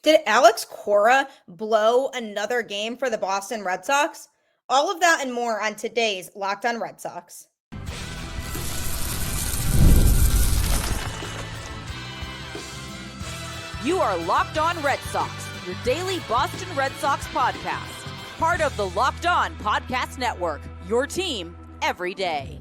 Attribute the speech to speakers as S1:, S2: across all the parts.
S1: Did Alex Cora blow another game for the Boston Red Sox? All of that and more on today's Locked On Red Sox.
S2: You are Locked On Red Sox, your daily Boston Red Sox podcast. Part of the Locked On Podcast Network, your team every day.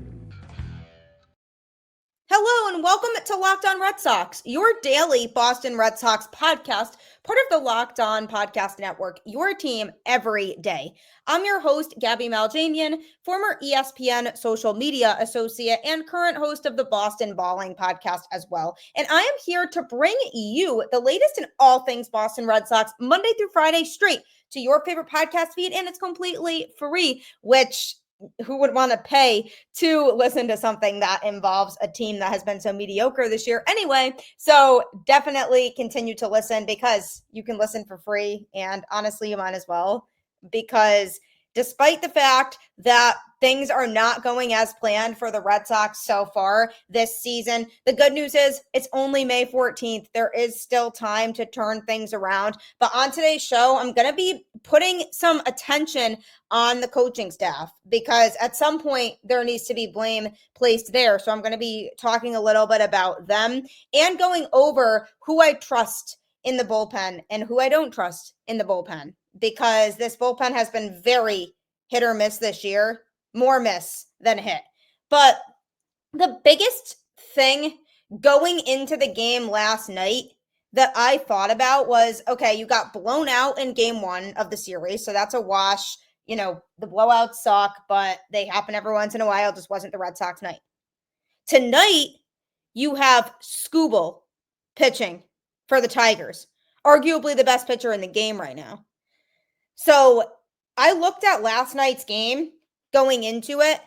S1: Hello and welcome to Locked On Red Sox, your daily Boston Red Sox podcast, part of the Locked On Podcast Network, your team every day. I'm your host, Gabby Maljanian, former ESPN social media associate and current host of the Boston Balling podcast as well. And I am here to bring you the latest in all things Boston Red Sox, Monday through Friday straight to your favorite podcast feed, and it's completely free, which who would want to pay to listen to something that involves a team that has been so mediocre this year anyway? So definitely continue to listen because you can listen for free. And honestly, you might as well, because despite the fact that things are not going as planned for the Red Sox so far this season, the good news is it's only May 14th. There is still time to turn things around. But on today's show, I'm going to be putting some attention on the coaching staff because at some point there needs to be blame placed there. So I'm going to be talking a little bit about them and going over who I trust in the bullpen and who I don't trust in the bullpen, because this bullpen has been very hit or miss this year, more miss than hit. But the biggest thing going into the game last night that I thought about was, okay, you got blown out in game one of the series, so that's a wash. You know, the blowouts suck, but they happen every once in a while. It just wasn't the Red Sox night. Tonight, you have Skubal pitching for the Tigers, arguably the best pitcher in the game right now. So I looked at last night's game going into it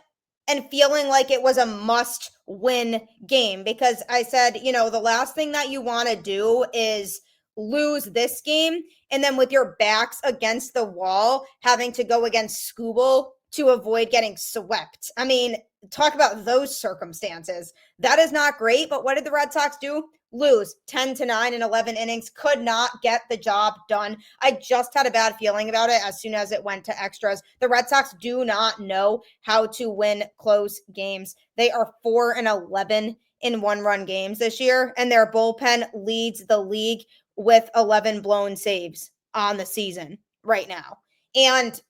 S1: and feeling like it was a must-win game because I said, you know, the last thing that you want to do is lose this game and then with your backs against the wall having to go against Skubal to avoid getting swept. I mean, talk about those circumstances. That is not great, but what did the Red Sox do? Lose 10-9 in 11 innings, could not get the job done. I just had a bad feeling about it as soon as it went to extras. The Red Sox do not know how to win close games. They are 4-11 in one-run games this year, and their bullpen leads the league with 11 blown saves on the season right now. And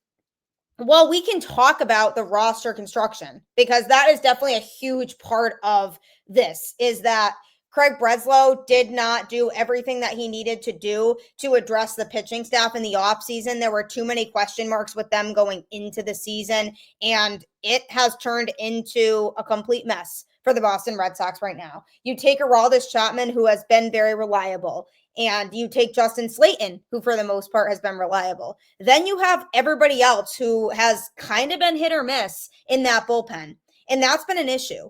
S1: while we can talk about the roster construction, because that is definitely a huge part of this, is that Craig Breslow did not do everything that he needed to do to address the pitching staff in the offseason. There were too many question marks with them going into the season, and it has turned into a complete mess for the Boston Red Sox right now. You take Aroldis Chapman, who has been very reliable, and you take Justin Slayton, who for the most part has been reliable. Then you have everybody else who has kind of been hit or miss in that bullpen, and that's been an issue.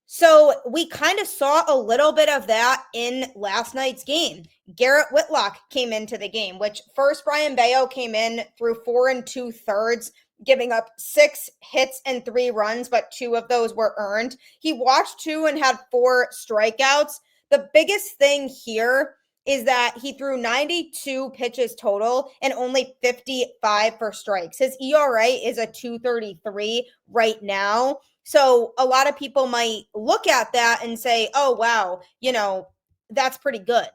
S1: So we kind of saw a little bit of that in last night's game. Garrett Whitlock came into the game, which first Brian Bayo came in through 4 2/3, giving up 6 hits and 3 runs, but 2 of those were earned. He walked 2 and had 4 strikeouts. The biggest thing here is that he threw 92 pitches total and only 55 for strikes. His ERA is a 2.33 right now. So a lot of people might look at that and say, oh, wow, you know, that's pretty good.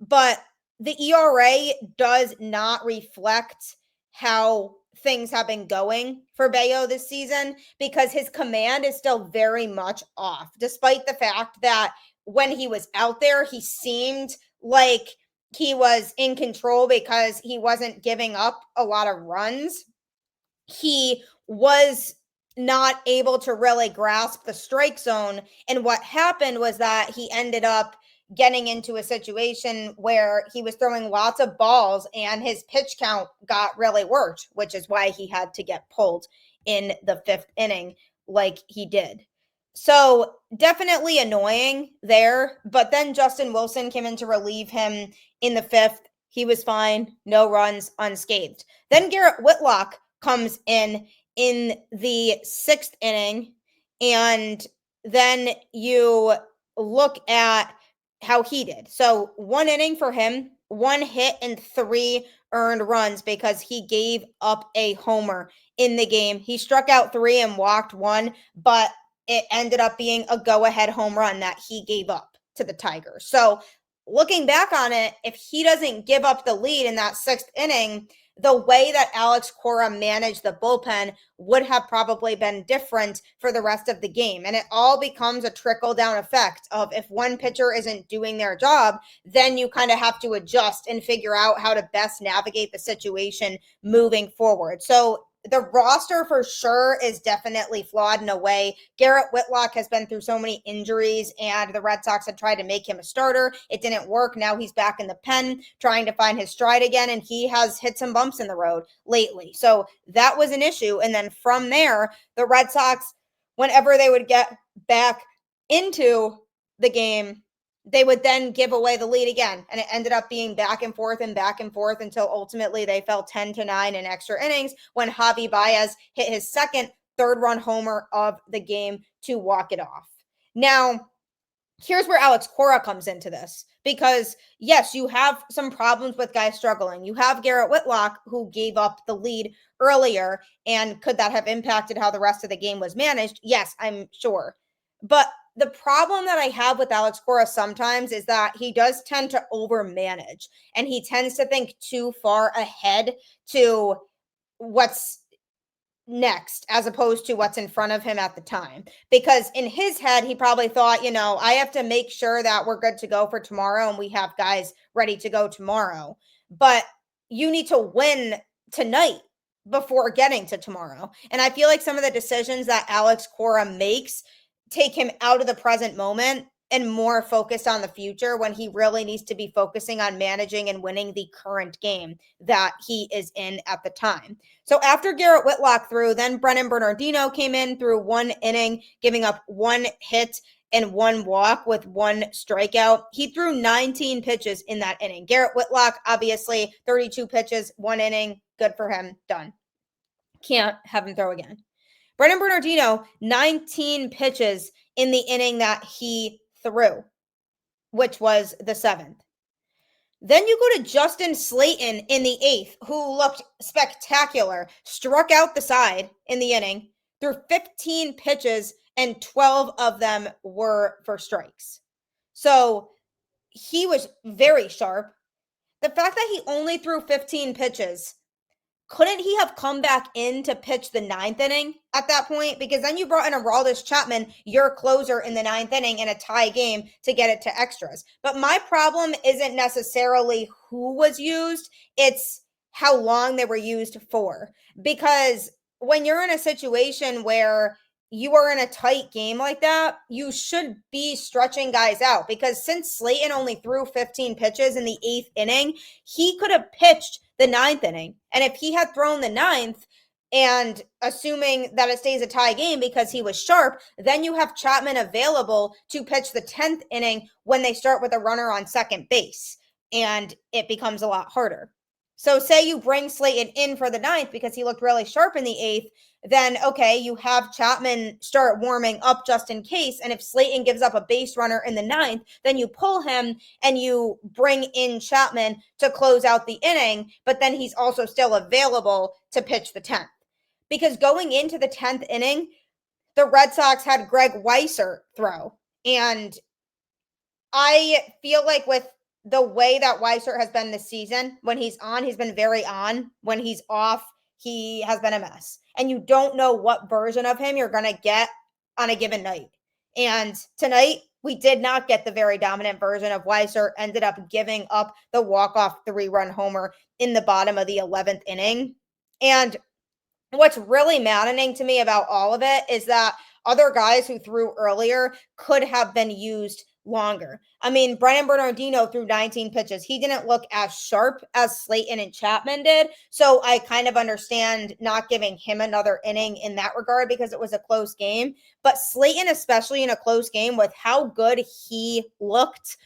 S1: But the ERA does not reflect how things have been going for Bayo this season because his command is still very much off, despite the fact that when he was out there, he seemed like he was in control because he wasn't giving up a lot of runs. He was not able to really grasp the strike zone. And what happened was that he ended up getting into a situation where he was throwing lots of balls and his pitch count got really worked, which is why he had to get pulled in the 5th inning like he did. So definitely annoying there. But then Justin Wilson came in to relieve him in the 5th. He was fine, no runs, unscathed. Then Garrett Whitlock comes in the 6th inning, and then you look at how he did. So 1 inning for him, 1 hit and 3 earned runs because he gave up a homer in the game. He struck out 3 and walked 1, but it ended up being a go-ahead home run that he gave up to the Tigers. So looking back on it, if he doesn't give up the lead in that 6th inning, the way that Alex Cora managed the bullpen would have probably been different for the rest of the game. And it all becomes a trickle-down effect of if one pitcher isn't doing their job, then you kind of have to adjust and figure out how to best navigate the situation moving forward. So the roster for sure is definitely flawed in a way. Garrett Whitlock has been through so many injuries, and the Red Sox had tried to make him a starter. It didn't work. Now he's back in the pen trying to find his stride again, and he has hit some bumps in the road lately. So that was an issue. And then from there, the Red Sox, whenever they would get back into the game, they would then give away the lead again. And it ended up being back and forth until ultimately they fell 10-9 in extra innings when Javi Baez hit his second third-run homer of the game to walk it off. Now, here's where Alex Cora comes into this because, yes, you have some problems with guys struggling. You have Garrett Whitlock, who gave up the lead earlier, and could that have impacted how the rest of the game was managed? Yes, I'm sure. But the problem that I have with Alex Cora sometimes is that he does tend to overmanage, and he tends to think too far ahead to what's next as opposed to what's in front of him at the time. Because in his head, he probably thought, I have to make sure that we're good to go for tomorrow and we have guys ready to go tomorrow. But you need to win tonight before getting to tomorrow. And I feel like some of the decisions that Alex Cora makes take him out of the present moment and more focused on the future when he really needs to be focusing on managing and winning the current game that he is in at the time. So after Garrett Whitlock threw, then Brennan Bernardino came in through 1 inning, giving up 1 hit and 1 walk with 1 strikeout. He threw 19 pitches in that inning. Garrett Whitlock, obviously 32 pitches, 1 inning, good for him, done. Can't have him throw again. Brennan Bernardino, 19 pitches in the inning that he threw, which was the 7th. Then you go to Justin Slayton in the 8th, who looked spectacular, struck out the side in the inning, threw 15 pitches, and 12 of them were for strikes. So he was very sharp. The fact that he only threw 15 pitches, couldn't he have come back in to pitch the 9th inning at that point? Because then you brought in Aroldis Chapman, your closer in the 9th inning in a tie game to get it to extras. But my problem isn't necessarily who was used. It's how long they were used for. Because when you're in a situation where you are in a tight game like that, you should be stretching guys out. Because since Slayton only threw 15 pitches in the 8th inning, he could have pitched the 9th inning. And if he had thrown the 9th, and assuming that it stays a tie game because he was sharp, then you have Chapman available to pitch the 10th inning when they start with a runner on second base. And it becomes a lot harder. So say you bring Slayton in for the 9th because he looked really sharp in the 8th, then okay, you have Chapman start warming up just in case. And if Slayton gives up a base runner in the 9th, then you pull him and you bring in Chapman to close out the inning, but then he's also still available to pitch the 10th. Because going into the 10th inning, the Red Sox had Greg Weissert throw. And I feel like with the way that Weissert has been this season, when he's on, he's been very on. When he's off, he has been a mess. And you don't know what version of him you're going to get on a given night. And tonight, we did not get the very dominant version of Weissert, ended up giving up the walk-off 3-run homer in the bottom of the 11th inning. And what's really maddening to me about all of it is that other guys who threw earlier could have been used longer. I mean, Brennan Bernardino threw 19 pitches. He didn't look as sharp as Slayton and Chapman did. So I kind of understand not giving him another inning in that regard because it was a close game. But Slayton, especially in a close game with how good he looked,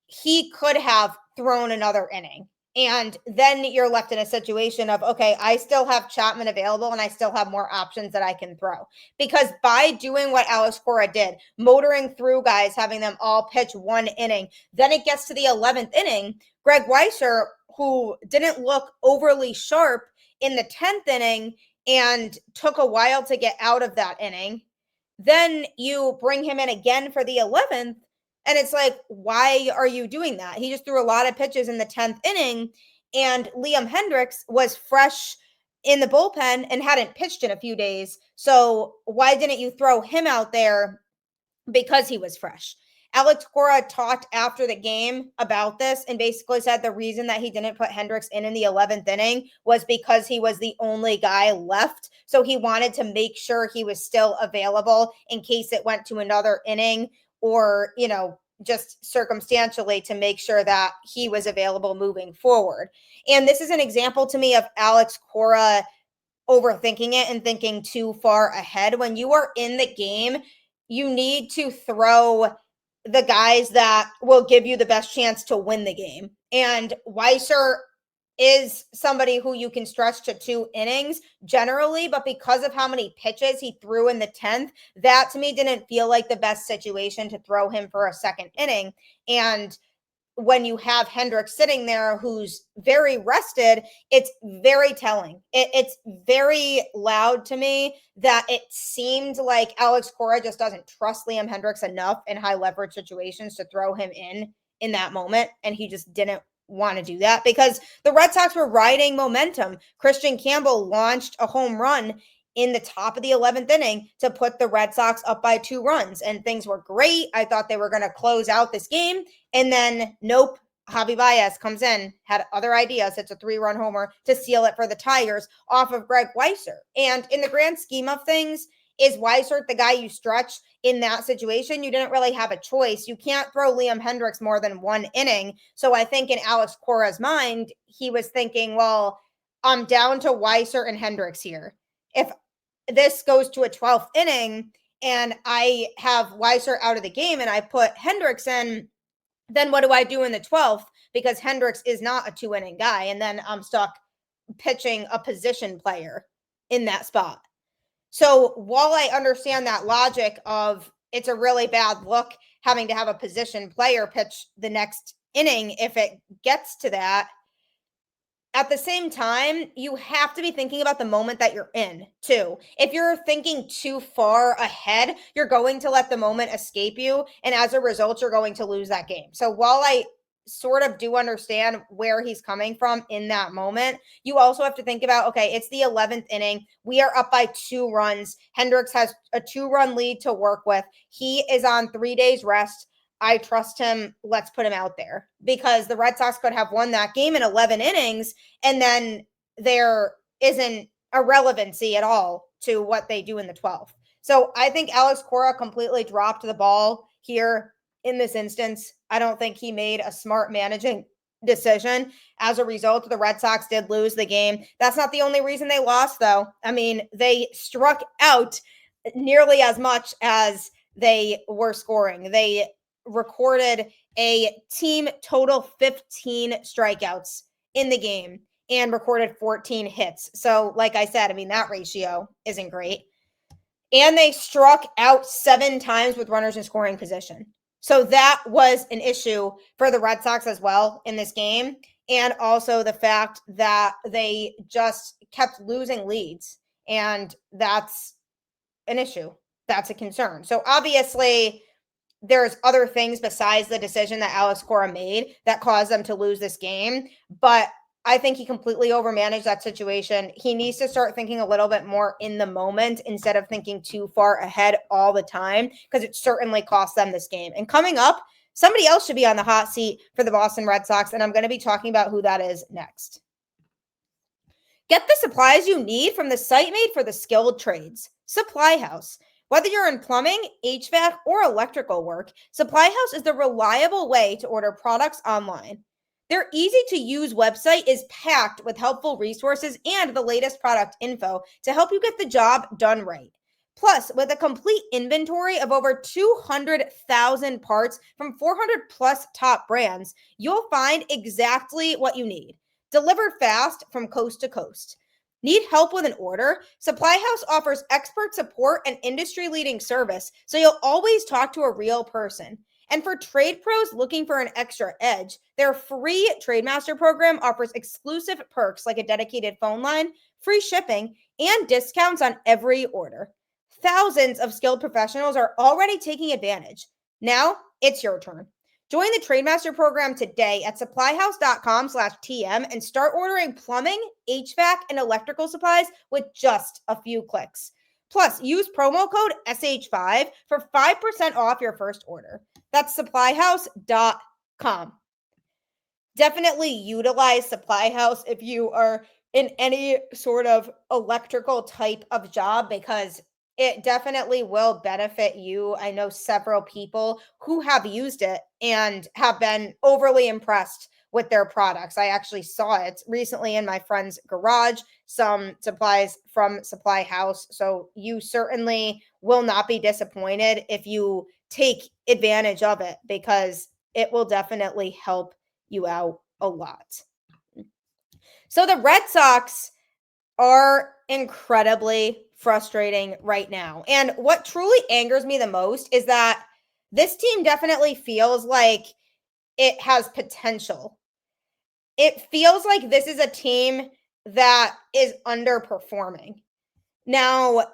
S1: he could have thrown another inning. And then you're left in a situation of, okay, I still have Chapman available and I still have more options that I can throw. Because by doing what Alex Cora did, motoring through guys, having them all pitch one inning, then it gets to the 11th inning. Greg Weisser, who didn't look overly sharp in the 10th inning and took a while to get out of that inning, then you bring him in again for the 11th. And it's like, why are you doing that? He just threw a lot of pitches in the 10th inning, and Liam Hendriks was fresh in the bullpen and hadn't pitched in a few days. So why didn't you throw him out there? Because he was fresh. Alex Cora talked after the game about this and basically said the reason that he didn't put Hendriks in the 11th inning was because he was the only guy left. So he wanted to make sure he was still available in case it went to another inning, or, just circumstantially to make sure that he was available moving forward. And this is an example to me of Alex Cora overthinking it and thinking too far ahead. When you are in the game, you need to throw the guys that will give you the best chance to win the game. And Weisser is somebody who you can stretch to 2 innings generally, but because of how many pitches he threw in the 10th, that to me didn't feel like the best situation to throw him for a second inning. And when you have Hendriks sitting there who's very rested, it's very telling. It's very loud to me that it seemed like Alex Cora just doesn't trust Liam Hendriks enough in high leverage situations to throw him in that moment. And he just didn't want to do that because the Red Sox were riding momentum. Christian Campbell launched a home run in the top of the 11th inning to put the Red Sox up by 2 runs, and things were great. I thought they were going to close out this game, and then nope. Javi Baez comes in, had other ideas. It's a 3-run homer to seal it for the Tigers off of Greg Weisser. And in the grand scheme of things, is Weisser the guy you stretch in that situation? You didn't really have a choice. You can't throw Liam Hendriks more than 1 inning. So I think in Alex Cora's mind, he was thinking, well, I'm down to Weisser and Hendriks here. If this goes to a 12th inning and I have Weisser out of the game and I put Hendriks in, then what do I do in the 12th? Because Hendriks is not a 2-inning guy. And then I'm stuck pitching a position player in that spot. So while I understand that logic of it's a really bad look having to have a position player pitch the next inning if it gets to that, at the same time, you have to be thinking about the moment that you're in, too. If you're thinking too far ahead, you're going to let the moment escape you. And as a result, you're going to lose that game. So while I sort of do understand where he's coming from in that moment, you also have to think about, okay, it's the 11th inning. We are up by 2 runs. Hendriks has a 2-run lead to work with. He is on 3 days rest. I trust him. Let's put him out there because the Red Sox could have won that game in 11 innings. And then there isn't a relevancy at all to what they do in the 12th. So I think Alex Cora completely dropped the ball here in this instance. I don't think he made a smart managing decision. As a result, the Red Sox did lose the game. That's not the only reason they lost, though. I mean, they struck out nearly as much as they were scoring. They recorded a team total 15 strikeouts in the game and recorded 14 hits. So like I said, I mean, that ratio isn't great. And they struck out 7 times with runners in scoring position. So that was an issue for the Red Sox as well in this game. And also the fact that they just kept losing leads. And that's an issue. That's a concern. So obviously there's other things besides the decision that Alex Cora made that caused them to lose this game. But I think he completely overmanaged that situation. He needs to start thinking a little bit more in the moment instead of thinking too far ahead all the time, because it certainly cost them this game. And coming up, somebody else should be on the hot seat for the Boston Red Sox, and I'm going to be talking about who that is next. Get the supplies you need from the site made for the skilled trades, Supply House. Whether you're in plumbing, HVAC, or electrical work, Supply House is the reliable way to order products online. Their easy-to-use website is packed with helpful resources and the latest product info to help you get the job done right. Plus, with a complete inventory of over 200,000 parts from 400 plus top brands, you'll find exactly what you need. delivered fast from coast to coast. Need help with an order? Supply House offers expert support and industry-leading service, so you'll always talk to a real person. And for trade pros looking for an extra edge, their free Trademaster program offers exclusive perks like a dedicated phone line, free shipping, and discounts on every order. Thousands of skilled professionals are already taking advantage. Now it's your turn. Join the Trademaster program today at supplyhouse.com/TM and start ordering plumbing, HVAC, and electrical supplies with just a few clicks. Plus, use promo code SH5 for 5% off your first order. That's supplyhouse.com. Definitely utilize Supply House if you are in any sort of electrical type of job, because it definitely will benefit you. I know several people who have used it and have been overly impressed with their products. I actually saw it recently in my friend's garage, some supplies from Supply House. So you certainly will not be disappointed if you take advantage of it, because it will definitely help you out a lot. So the Red Sox are incredibly frustrating right now. And what truly angers me the most is that this team definitely feels like it has potential. It feels like this is a team that is underperforming. Now,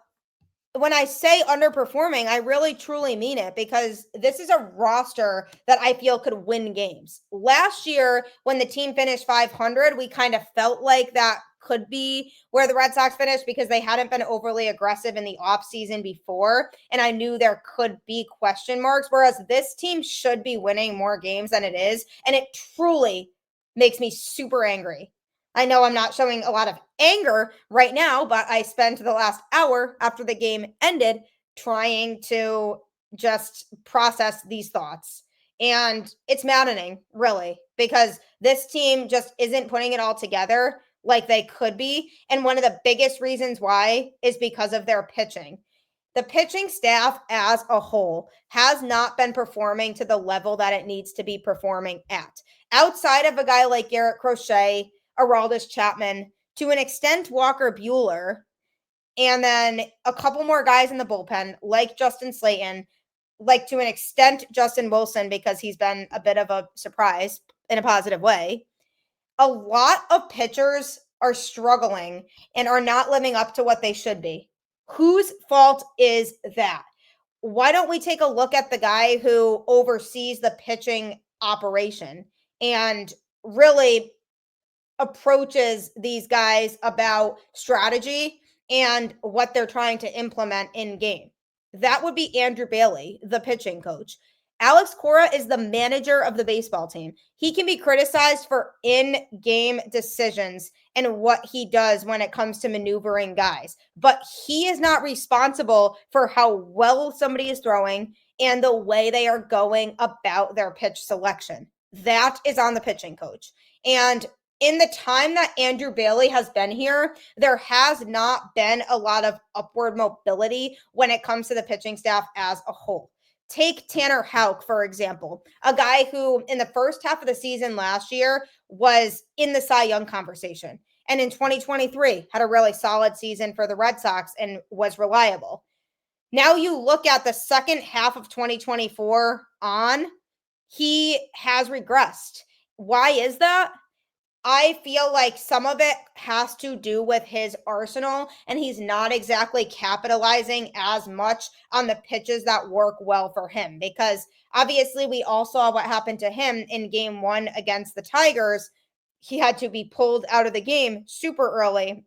S1: when I say underperforming, I really truly mean it, because this is a roster that I feel could win games. Last year, when the team finished 500, we kind of felt like that could be where the Red Sox finished, because they hadn't been overly aggressive in the offseason before. And I knew there could be question marks, whereas this team should be winning more games than it is. And it truly makes me super angry. I know I'm not showing a lot of anger right now, but I spent the last hour after the game ended trying to just process these thoughts. And it's maddening, really, because this team just isn't putting it all together like they could be. And one of the biggest reasons why is because of their pitching. The pitching staff as a whole has not been performing to the level that it needs to be performing at. Outside of a guy like Garrett Crochet, Aroldis Chapman, to an extent Walker Buehler, and then a couple more guys in the bullpen like Justin Slayton, like to an extent Justin Wilson, because he's been a bit of a surprise in a positive way. A lot of pitchers are struggling and are not living up to what they should be. Whose fault is that? Why don't we take a look at the guy who oversees the pitching operation and really approaches these guys about strategy and what they're trying to implement in game? That would be Andrew Bailey, the pitching coach. Alex Cora is the manager of the baseball team. He can be criticized for in-game decisions and what he does when it comes to maneuvering guys, but he is not responsible for how well somebody is throwing and the way they are going about their pitch selection. That is on the pitching coach. And in the time that Andrew Bailey has been here, there has not been a lot of upward mobility when it comes to the pitching staff as a whole. Take Tanner Houck, for example, a guy who in the first half of the season last year was in the Cy Young conversation. And in 2023, had a really solid season for the Red Sox and was reliable. Now you look at the second half of 2024 on, he has regressed. Why is that? I feel like some of it has to do with his arsenal, and he's not exactly capitalizing as much on the pitches that work well for him, because obviously we all saw what happened to him in game 1 against the Tigers. He had to be pulled out of the game super early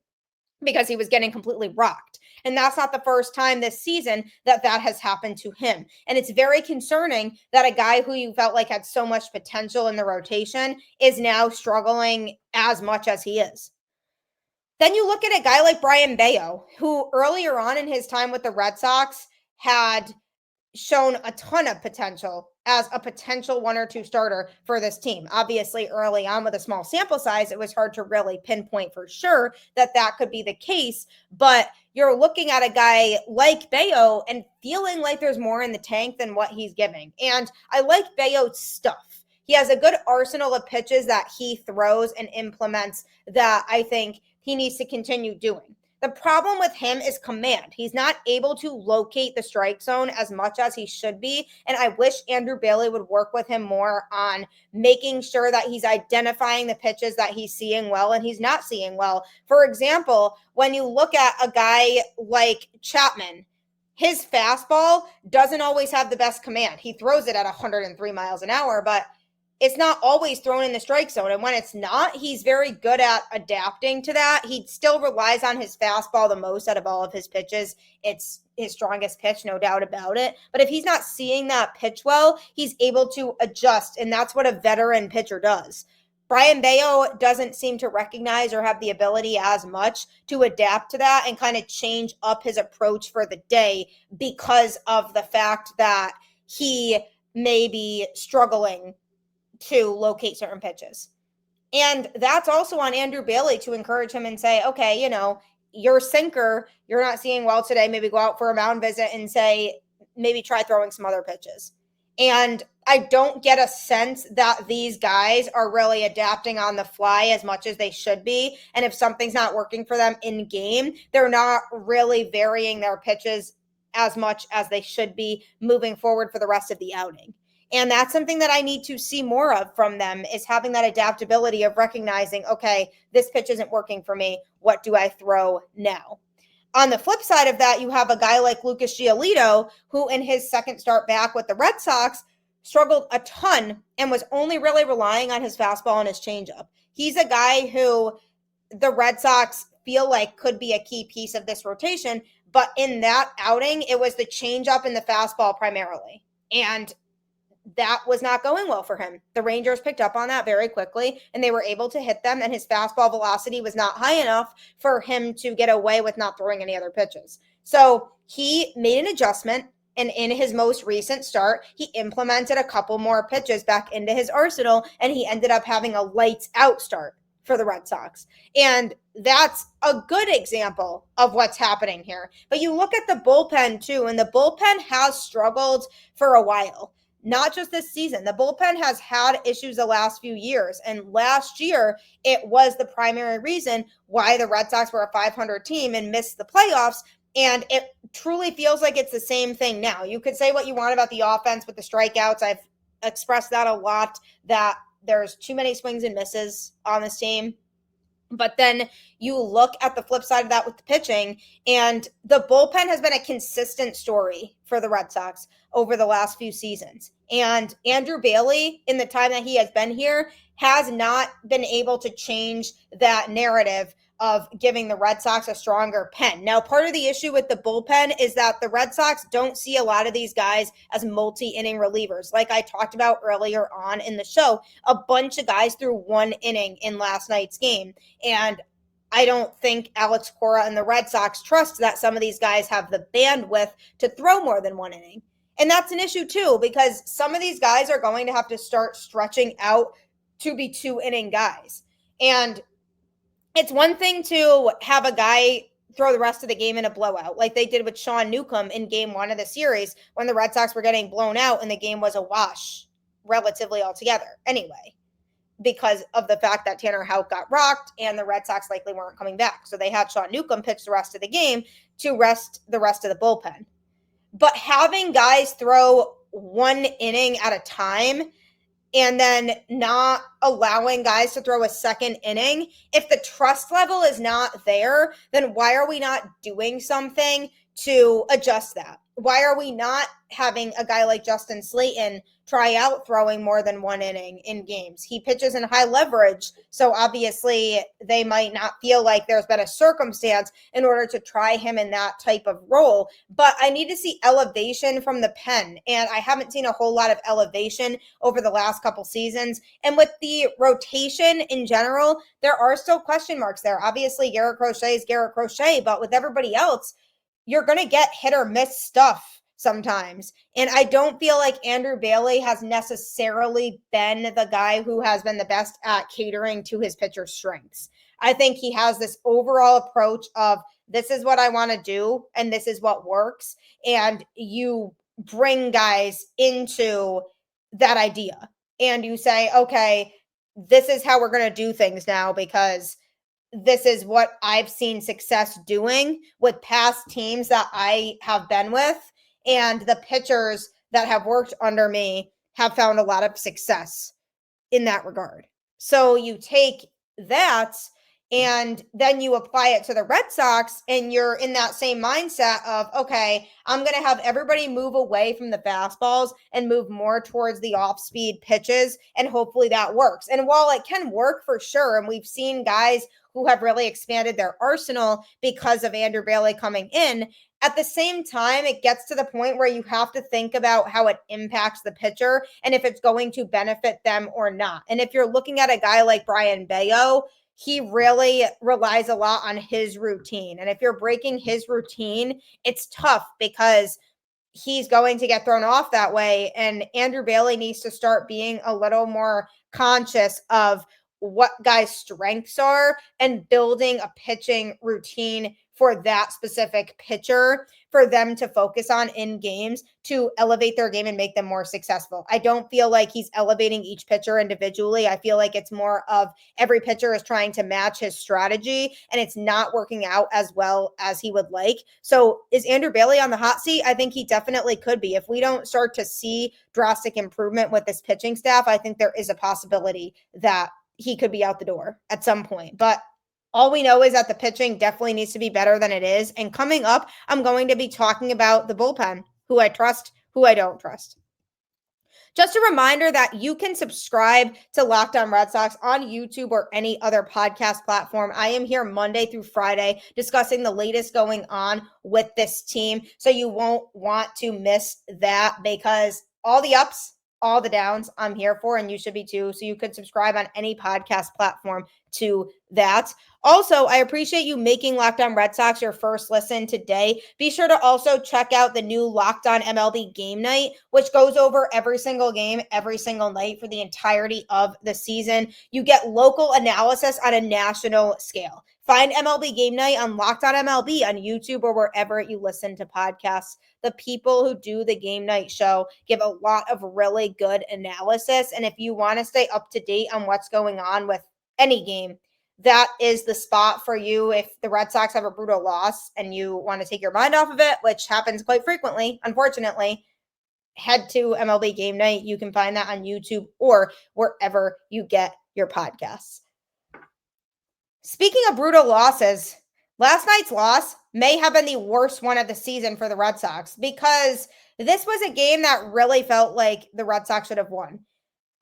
S1: because he was getting completely rocked. And that's not the first time this season that has happened to him. And it's very concerning that a guy who you felt like had so much potential in the rotation is now struggling as much as he is. Then you look at a guy like Brayan Bello, who earlier on in his time with the Red Sox had shown a ton of potential as a potential 1 or 2 starter for this team. Obviously, early on with a small sample size, it was hard to really pinpoint for sure that could be the case. But you're looking at a guy like Bello and feeling like there's more in the tank than what he's giving. And I like Bello's stuff. He has a good arsenal of pitches that he throws and implements that I think he needs to continue doing. The problem with him is command. He's not able to locate the strike zone as much as he should be. And I wish Andrew Bailey would work with him more on making sure that he's identifying the pitches that he's seeing well and he's not seeing well. For example, when you look at a guy like Chapman, his fastball doesn't always have the best command. He throws it at 103 miles an hour, but it's not always thrown in the strike zone. And when it's not, he's very good at adapting to that. He still relies on his fastball the most out of all of his pitches. It's his strongest pitch, no doubt about it. But if he's not seeing that pitch well, he's able to adjust. And that's what a veteran pitcher does. Brian Bayo doesn't seem to recognize or have the ability as much to adapt to that and kind of change up his approach for the day because of the fact that he may be struggling to locate certain pitches. And that's also on Andrew Bailey to encourage him and say, okay, your sinker, you're not seeing well today. Maybe go out for a mound visit and say, maybe try throwing some other pitches. And I don't get a sense that these guys are really adapting on the fly as much as they should be. And if something's not working for them in game, they're not really varying their pitches as much as they should be moving forward for the rest of the outing. And that's something that I need to see more of from them, is having that adaptability of recognizing, okay, this pitch isn't working for me. What do I throw now? On the flip side of that, you have a guy like Lucas Giolito, who in his second start back with the Red Sox struggled a ton and was only really relying on his fastball and his changeup. He's a guy who the Red Sox feel like could be a key piece of this rotation, but in that outing, it was the changeup and the fastball primarily. And that was not going well for him. The Rangers picked up on that very quickly, and they were able to hit them, and his fastball velocity was not high enough for him to get away with not throwing any other pitches. So he made an adjustment, and in his most recent start, he implemented a couple more pitches back into his arsenal, and he ended up having a lights out start for the Red Sox. And that's a good example of what's happening here. But you look at the bullpen too, and the bullpen has struggled for a while. Not just this season. The bullpen has had issues the last few years. And last year, it was the primary reason why the Red Sox were a 500 team and missed the playoffs. And it truly feels like it's the same thing now. You could say what you want about the offense with the strikeouts. I've expressed that a lot, that there's too many swings and misses on this team. But then you look at the flip side of that with the pitching, and the bullpen has been a consistent story for the Red Sox over the last few seasons. And Andrew Bailey, in the time that he has been here, has not been able to change that narrative of giving the Red Sox a stronger pen. Now, part of the issue with the bullpen is that the Red Sox don't see a lot of these guys as multi-inning relievers. Like I talked about earlier on in the show, a bunch of guys threw one inning in last night's game. And I don't think Alex Cora and the Red Sox trust that some of these guys have the bandwidth to throw more than one inning. And that's an issue too, because some of these guys are going to have to start stretching out to be 2-inning guys. And it's one thing to have a guy throw the rest of the game in a blowout, like they did with Sean Newcomb in game 1 of the series when the Red Sox were getting blown out and the game was a wash relatively altogether anyway, because of the fact that Tanner Houck got rocked and the Red Sox likely weren't coming back. So they had Sean Newcomb pitch the rest of the game to rest the rest of the bullpen. But having guys throw one inning at a time and then not allowing guys to throw a second inning, if the trust level is not there, then why are we not doing something to adjust that? Why are we not having a guy like Justin Slayton try out throwing more than one inning in games? He pitches in high leverage, so obviously they might not feel like there's been a circumstance in order to try him in that type of role. But I need to see elevation from the pen, and I haven't seen a whole lot of elevation over the last couple seasons. And with the rotation in general, there are still question marks there. Obviously, Garrett Crochet is Garrett Crochet, but with everybody else, you're going to get hit or miss stuff sometimes. And I don't feel like Andrew Bailey has necessarily been the guy who has been the best at catering to his pitcher's strengths. I think he has this overall approach of, this is what I want to do, and this is what works. And you bring guys into that idea. and you say, okay, this is how we're going to do things now because this is what I've seen success doing with past teams that I have been with, and the pitchers that have worked under me have found a lot of success in that regard. So you take that and then you apply it to the Red Sox, and you're in that same mindset of, okay, I'm going to have everybody move away from the fastballs and move more towards the off-speed pitches, and hopefully that works. And while it can work for sure, and we've seen guys who have really expanded their arsenal because of Andrew Bailey coming in, at the same time, it gets to the point where you have to think about how it impacts the pitcher and if it's going to benefit them or not. And if you're looking at a guy like Brian Bayo, he really relies a lot on his routine. And if you're breaking his routine, it's tough because he's going to get thrown off that way. And Andrew Bailey needs to start being a little more conscious of what guys' strengths are and building a pitching routine for that specific pitcher for them to focus on in games to elevate their game and make them more successful. I don't feel like he's elevating each pitcher individually. I feel like it's more of every pitcher is trying to match his strategy, and it's not working out as well as he would like. So is Andrew Bailey on the hot seat? I think he definitely could be. If we don't start to see drastic improvement with this pitching staff, I think there is a possibility that he could be out the door at some point. But all we know is that the pitching definitely needs to be better than it is. And coming up, I'm going to be talking about the bullpen, who I trust, who I don't trust. Just a reminder that you can subscribe to Locked On Red Sox on YouTube or any other podcast platform. I am here Monday through Friday discussing the latest going on with this team. So you won't want to miss that, because all the ups, all the downs I'm here for, and you should be too. So you could subscribe on any podcast platform to that. Also, I appreciate you making Locked On Red Sox your first listen today. Be sure to also check out the new Locked On MLB Game Night, which goes over every single game, every single night for the entirety of the season. You get local analysis on a national scale. Find MLB Game Night on Locked On MLB on YouTube or wherever you listen to podcasts. The people who do the game night show give a lot of really good analysis. And if you want to stay up to date on what's going on with any game, that is the spot for you. If the Red Sox have a brutal loss and you want to take your mind off of it, which happens quite frequently, unfortunately, head to MLB Game Night. You can find that on YouTube or wherever you get your podcasts. Speaking of brutal losses, last night's loss may have been the worst one of the season for the Red Sox, because this was a game that really felt like the Red Sox should have won.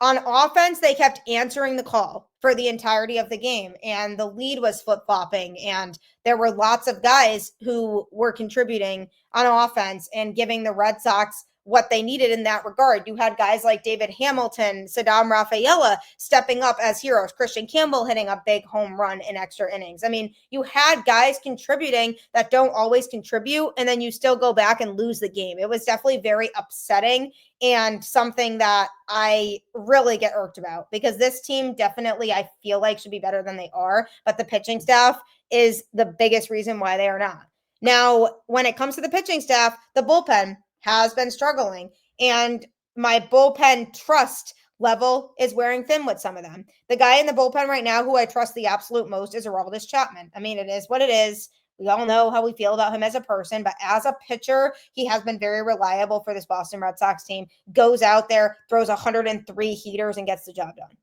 S1: On offense, they kept answering the call for the entirety of the game, and the lead was flip-flopping, and there were lots of guys who were contributing on offense and giving the Red Sox what they needed in that regard. You had guys like David Hamilton, Saddam Rafaela stepping up as heroes, Christian Campbell hitting a big home run in extra innings. I mean, you had guys contributing that don't always contribute, and then you still go back and lose the game. It was definitely very upsetting and something that I really get irked about, because this team definitely, I feel like, should be better than they are, but the pitching staff is the biggest reason why they are not. Now, when it comes to the pitching staff, the bullpen has been struggling, and my bullpen trust level is wearing thin with some of them. The guy in the bullpen right now who I trust the absolute most is Aroldis Chapman. I mean, it is what it is. We all know how we feel about him as a person, but as a pitcher, he has been very reliable for this Boston Red Sox team. Goes out there, throws 103 heaters, and gets the job done.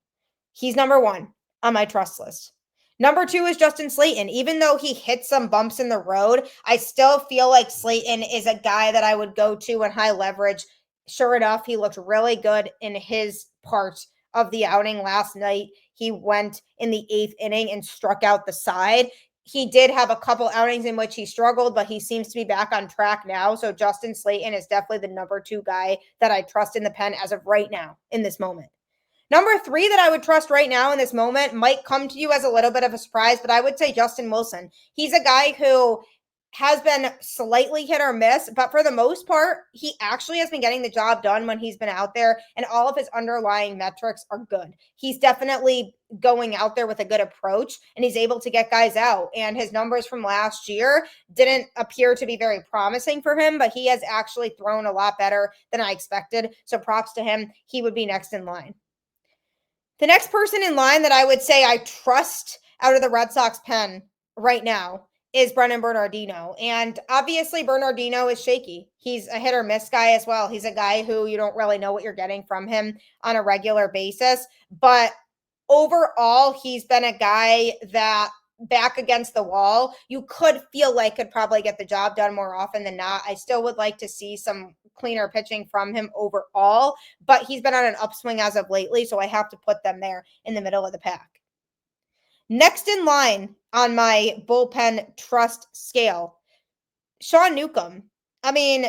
S1: He's number one on my trust list. Number two is Justin Slayton. Even though he hit some bumps in the road, I still feel like Slayton is a guy that I would go to in high leverage. Sure enough, he looked really good in his part of the outing last night. He went in the 8th inning and struck out the side. He did have a couple outings in which he struggled, but he seems to be back on track now. So Justin Slayton is definitely the number two guy that I trust in the pen as of right now in this moment. Number three that I would trust right now in this moment might come to you as a little bit of a surprise, but I would say Justin Wilson. He's a guy who has been slightly hit or miss, but for the most part, he actually has been getting the job done when he's been out there, and all of his underlying metrics are good. He's definitely going out there with a good approach, and he's able to get guys out. And his numbers from last year didn't appear to be very promising for him, but he has actually thrown a lot better than I expected. So props to him. He would be next in line. The next person in line that I would say I trust out of the Red Sox pen right now is Brennan Bernardino. And obviously, Bernardino is shaky. He's a hit or miss guy as well. He's a guy who you don't really know what you're getting from him on a regular basis. But overall, he's been a guy that back against the wall, you could feel like could probably get the job done more often than not. I still would like to see some cleaner pitching from him overall, but he's been on an upswing as of lately, so I have to put them there in the middle of the pack. Next in line on my bullpen trust scale, Sean Newcomb. I mean,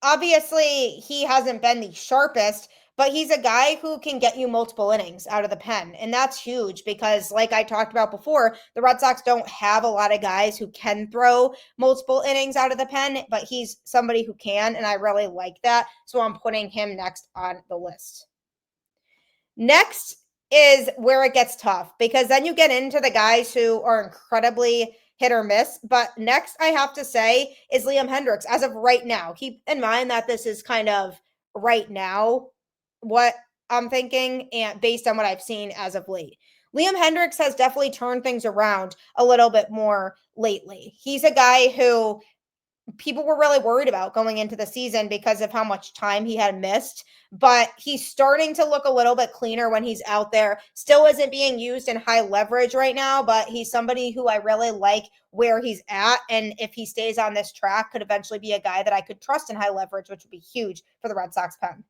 S1: obviously, he hasn't been the sharpest, but he's a guy who can get you multiple innings out of the pen. And that's huge because, like I talked about before, the Red Sox don't have a lot of guys who can throw multiple innings out of the pen, but he's somebody who can. And I really like that. So I'm putting him next on the list. Next is where it gets tough because then you get into the guys who are incredibly hit or miss. But next, I have to say, is Liam Hendriks as of right now. Keep in mind that this is kind of right now what I'm thinking and based on what I've seen as of late. Liam Hendriks has definitely turned things around a little bit more lately. He's a guy who people were really worried about going into the season because of how much time he had missed. But he's starting to look a little bit cleaner when he's out there. Still isn't being used in high leverage right now, but he's somebody who I really like where he's at. And if he stays on this track, could eventually be a guy that I could trust in high leverage, which would be huge for the Red Sox pen.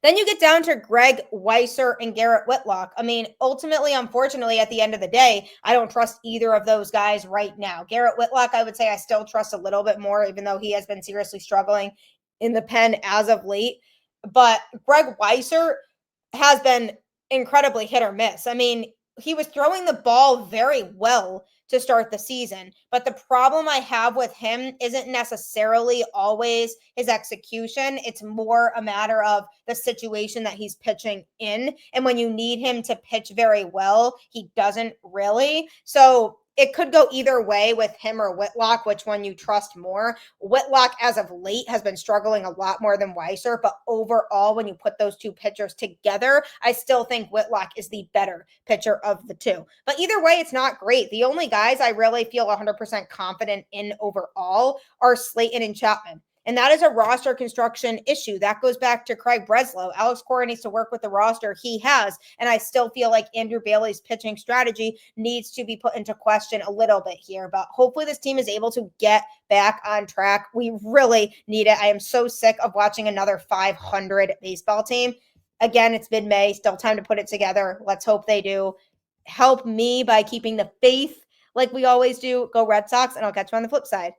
S1: Then you get down to Greg Weisser and Garrett Whitlock. I mean, ultimately, unfortunately, at the end of the day, I don't trust either of those guys right now. Garrett Whitlock, I would say I still trust a little bit more, even though he has been seriously struggling in the pen as of late. But Greg Weisser has been incredibly hit or miss. I mean, he was throwing the ball very well to start the season. But the problem I have with him isn't necessarily always his execution. It's more a matter of the situation that he's pitching in. And when you need him to pitch very well, he doesn't really. So it could go either way with him or Whitlock, which one you trust more. Whitlock, as of late, has been struggling a lot more than Weisser, but overall, when you put those two pitchers together, I still think Whitlock is the better pitcher of the two. But either way, it's not great. The only guys I really feel 100% confident in overall are Slayton and Chapman. And that is a roster construction issue. That goes back to Craig Breslow. Alex Cora needs to work with the roster. He has. And I still feel like Andrew Bailey's pitching strategy needs to be put into question a little bit here. But hopefully this team is able to get back on track. We really need it. I am so sick of watching another 500 baseball team. Again, it's mid-May. Still time to put it together. Let's hope they do. Help me by keeping the faith like we always do. Go Red Sox, and I'll catch you on the flip side.